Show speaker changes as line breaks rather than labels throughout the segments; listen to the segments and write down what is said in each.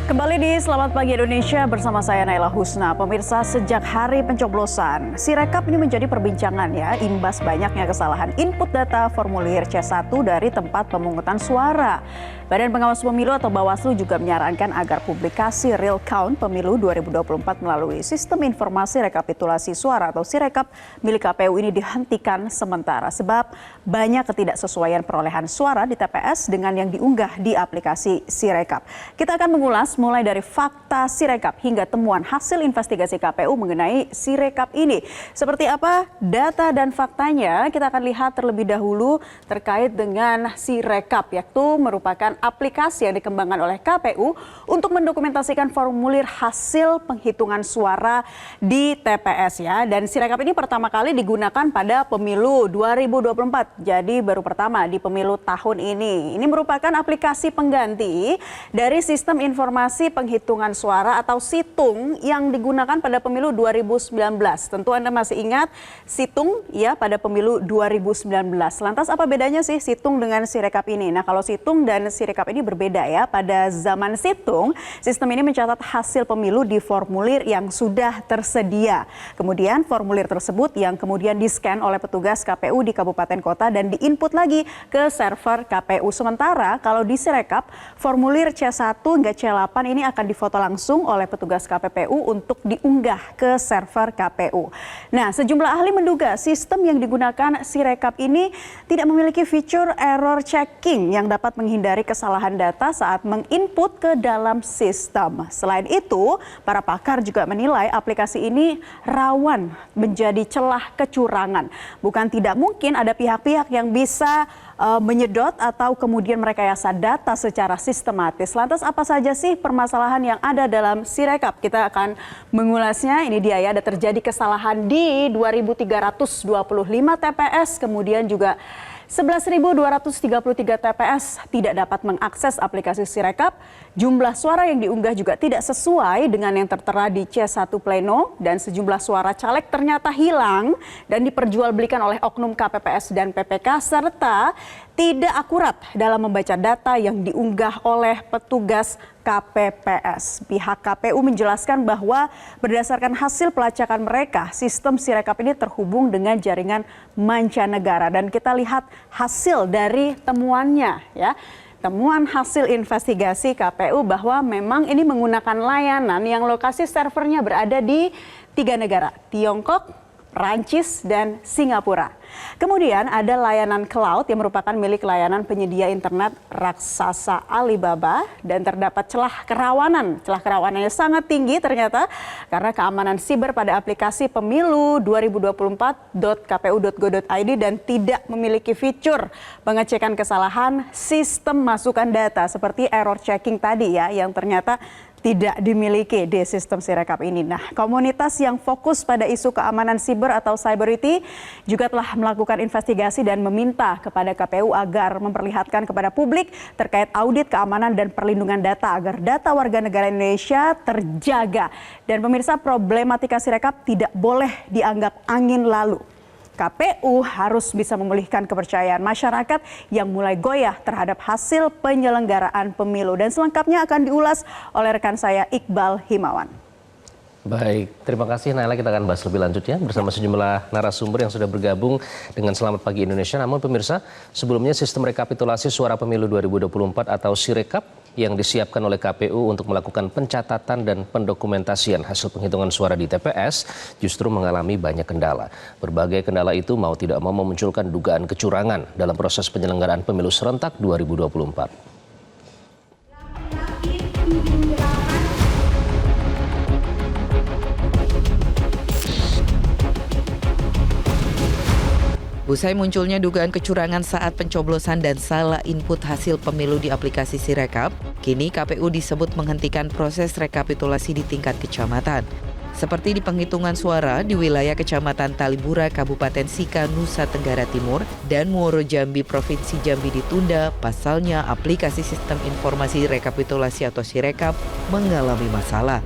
Kembali di Selamat Pagi Indonesia bersama saya Naila Husna. Pemirsa, sejak hari pencoblosan, Sirekap ini menjadi perbincangan ya, imbas banyaknya kesalahan input data formulir C1 dari tempat pemungutan suara. Badan Pengawas Pemilu atau Bawaslu juga menyarankan agar publikasi real count pemilu 2024 melalui sistem informasi rekapitulasi suara atau Sirekap milik KPU ini dihentikan sementara sebab banyak ketidaksesuaian perolehan suara di TPS dengan yang diunggah di aplikasi Sirekap. Kita akan mengulas mulai dari fakta Sirekap hingga temuan hasil investigasi KPU mengenai Sirekap ini. Seperti apa data dan faktanya, kita akan lihat terlebih dahulu terkait dengan Sirekap, yaitu merupakan aplikasi yang dikembangkan oleh KPU untuk mendokumentasikan formulir hasil penghitungan suara di TPS ya. Dan Sirekap ini pertama kali digunakan pada pemilu 2024, jadi baru pertama di pemilu tahun ini. Ini merupakan aplikasi pengganti dari sistem informasi penghitungan suara atau Situng yang digunakan pada pemilu 2019. Tentu Anda masih ingat Situng ya pada pemilu 2019. Lantas apa bedanya sih Situng dengan Sirekap ini? Nah, kalau Situng dan Sirekap ini berbeda ya. Pada zaman Situng, sistem ini mencatat hasil pemilu di formulir yang sudah tersedia. Kemudian formulir tersebut yang kemudian di-scan oleh petugas KPU di kabupaten kota dan diinput lagi ke server KPU. Sementara kalau di Sirekap, formulir C1 hingga C8 ini akan difoto langsung oleh petugas KPPU untuk diunggah ke server KPU. Nah, sejumlah ahli menduga sistem yang digunakan Sirekap ini tidak memiliki fitur error checking yang dapat menghindari kesalahan data saat menginput ke dalam sistem. Selain itu, para pakar juga menilai aplikasi ini rawan menjadi celah kecurangan. Bukan tidak mungkin ada pihak-pihak yang bisa menyedot atau kemudian merekayasa data secara sistematis. Lantas apa saja sih permasalahan yang ada dalam Sirekap? Kita akan mengulasnya. Ini dia ya, ada terjadi kesalahan di 2.325 TPS, kemudian juga 11.233 TPS tidak dapat mengakses aplikasi Sirekap. Jumlah suara yang diunggah juga tidak sesuai dengan yang tertera di C1 Pleno dan sejumlah suara caleg ternyata hilang dan diperjualbelikan oleh oknum KPPS dan PPK serta tidak akurat dalam membaca data yang diunggah oleh petugas KPPS. Pihak KPU menjelaskan bahwa berdasarkan hasil pelacakan mereka, sistem Sirekap ini terhubung dengan jaringan mancanegara dan kita lihat hasil dari temuannya ya. Temuan hasil investigasi KPU bahwa memang ini menggunakan layanan yang lokasi servernya berada di 3 negara, Tiongkok, Prancis, dan Singapura. Kemudian ada layanan cloud yang merupakan milik layanan penyedia internet raksasa Alibaba dan terdapat celah kerawanan. Celah kerawanannya sangat tinggi ternyata karena keamanan siber pada aplikasi pemilu 2024.kpu.go.id dan tidak memiliki fitur pengecekan kesalahan sistem masukan data seperti error checking tadi ya yang ternyata tidak dimiliki di sistem Sirekap ini. Nah, komunitas yang fokus pada isu keamanan siber atau cyberity juga telah melakukan investigasi dan meminta kepada KPU agar memperlihatkan kepada publik terkait audit keamanan dan perlindungan data agar data warga negara Indonesia terjaga. Dan pemirsa, problematika Sirekap tidak boleh dianggap angin lalu. KPU harus bisa memulihkan kepercayaan masyarakat yang mulai goyah terhadap hasil penyelenggaraan pemilu. Dan selengkapnya akan diulas oleh rekan saya Iqbal Himawan.
Baik, terima kasih Naila. Kita akan bahas lebih lanjut ya bersama sejumlah narasumber yang sudah bergabung dengan Selamat Pagi Indonesia. Namun pemirsa, sebelumnya sistem rekapitulasi suara pemilu 2024 atau Sirekap yang disiapkan oleh KPU untuk melakukan pencatatan dan pendokumentasian hasil penghitungan suara di TPS justru mengalami banyak kendala. Berbagai kendala itu mau tidak mau memunculkan dugaan kecurangan dalam proses penyelenggaraan pemilu serentak 2024.
Usai munculnya dugaan kecurangan saat pencoblosan dan salah input hasil pemilu di aplikasi Sirekap, kini KPU disebut menghentikan proses rekapitulasi di tingkat kecamatan. Seperti di penghitungan suara di wilayah Kecamatan Talibura, Kabupaten Sika, Nusa Tenggara Timur, dan Muaro Jambi, Provinsi Jambi ditunda, pasalnya aplikasi sistem informasi rekapitulasi atau Sirekap mengalami masalah.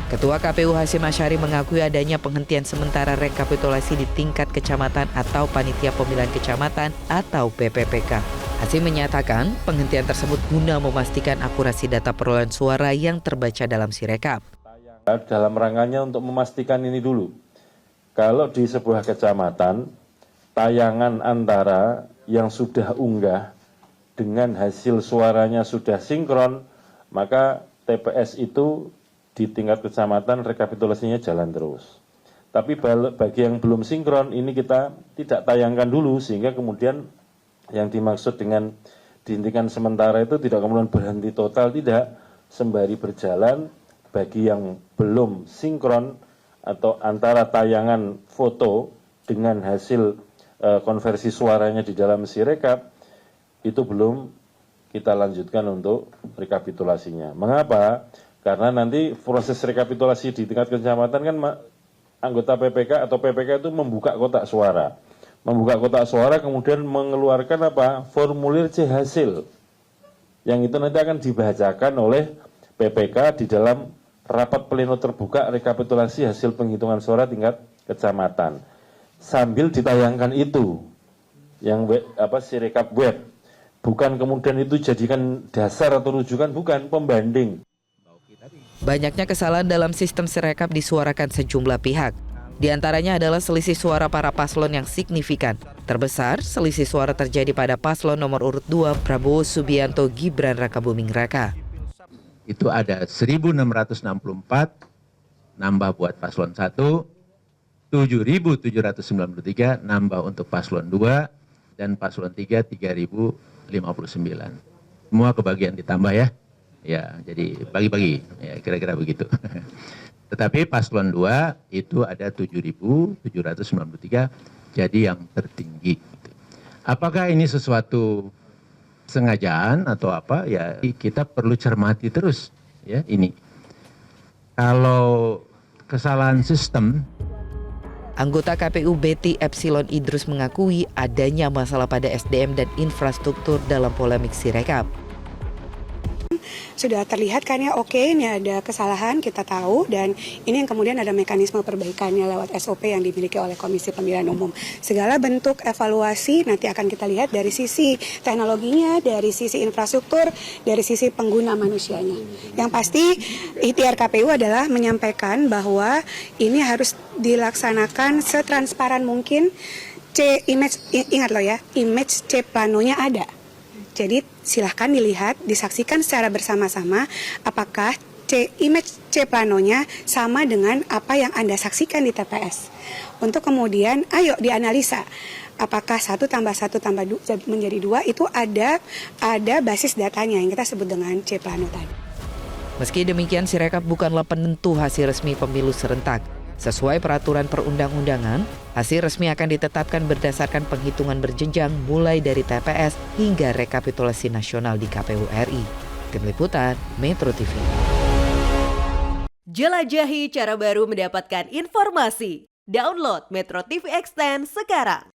Ketua KPU Hasyim Asyari mengakui adanya penghentian sementara rekapitulasi di tingkat kecamatan atau Panitia Pemilihan Kecamatan atau PPPK. Hasim menyatakan penghentian tersebut guna memastikan akurasi data perolehan suara yang terbaca dalam Sirekap.
Dalam rangkanya untuk memastikan ini dulu, kalau di sebuah kecamatan, tayangan antara yang sudah unggah dengan hasil suaranya sudah sinkron, maka TPS itu di tingkat kecamatan rekapitulasinya jalan terus. Tapi bagi yang belum sinkron, ini kita tidak tayangkan dulu, sehingga kemudian yang dimaksud dengan dihentikan sementara itu tidak kemudian berhenti total, tidak, sembari berjalan bagi yang belum sinkron atau antara tayangan foto dengan hasil konversi suaranya di dalam Sirekap itu belum kita lanjutkan untuk rekapitulasinya. Mengapa? Karena nanti proses rekapitulasi di tingkat kecamatan kan anggota PPK atau PPK itu membuka kotak suara. Membuka kotak suara kemudian mengeluarkan formulir C hasil. Yang itu nanti akan dibacakan oleh PPK di dalam rapat pleno terbuka rekapitulasi hasil penghitungan suara tingkat kecamatan. Sambil ditayangkan itu yang Sirekap web. Bukan kemudian itu jadikan dasar atau rujukan, bukan, pembanding.
Banyaknya kesalahan dalam sistem Sirekap disuarakan sejumlah pihak. Di antaranya adalah selisih suara para paslon yang signifikan. Terbesar, selisih suara terjadi pada paslon nomor urut 2 Prabowo Subianto Gibran Rakabuming Raka.
Itu ada 1.664 nambah buat paslon 1, 7.793 nambah untuk paslon 2, dan paslon 3 3.059. Semua kebagian ditambah ya. Ya, jadi bagi-bagi, ya, kira-kira begitu. Tetapi paslon 2 itu ada 7.793, jadi yang tertinggi. Apakah ini sesuatu sengajaan atau apa? Ya, kita perlu cermati terus ya ini. Kalau kesalahan sistem.
Anggota KPU Betty Epsilon Idrus mengakui adanya masalah pada SDM dan infrastruktur dalam polemik Sirekap.
Sudah terlihat kan ya, oke, ini ada kesalahan, kita tahu, dan ini yang kemudian ada mekanisme perbaikannya lewat SOP yang dimiliki oleh Komisi Pemilihan Umum. Segala bentuk evaluasi nanti akan kita lihat dari sisi teknologinya, dari sisi infrastruktur, dari sisi pengguna manusianya. Yang pasti ikhtiar KPU adalah menyampaikan bahwa ini harus dilaksanakan setransparan mungkin. Ingat loh ya, image C planonya ada. Jadi silahkan dilihat, disaksikan secara bersama-sama apakah image C planonya sama dengan apa yang Anda saksikan di TPS. Untuk kemudian ayo dianalisa apakah 1 tambah 1 tambah 2 menjadi 2 itu ada basis datanya yang kita sebut dengan C plano tadi.
Meski demikian, Sirekap bukanlah penentu hasil resmi pemilu serentak. Sesuai peraturan perundang-undangan, hasil resmi akan ditetapkan berdasarkan penghitungan berjenjang mulai dari TPS hingga rekapitulasi nasional di KPU RI. Tim Liputan, Metro TV.
Jelajahi cara baru mendapatkan informasi. Download Metro TV Extend sekarang.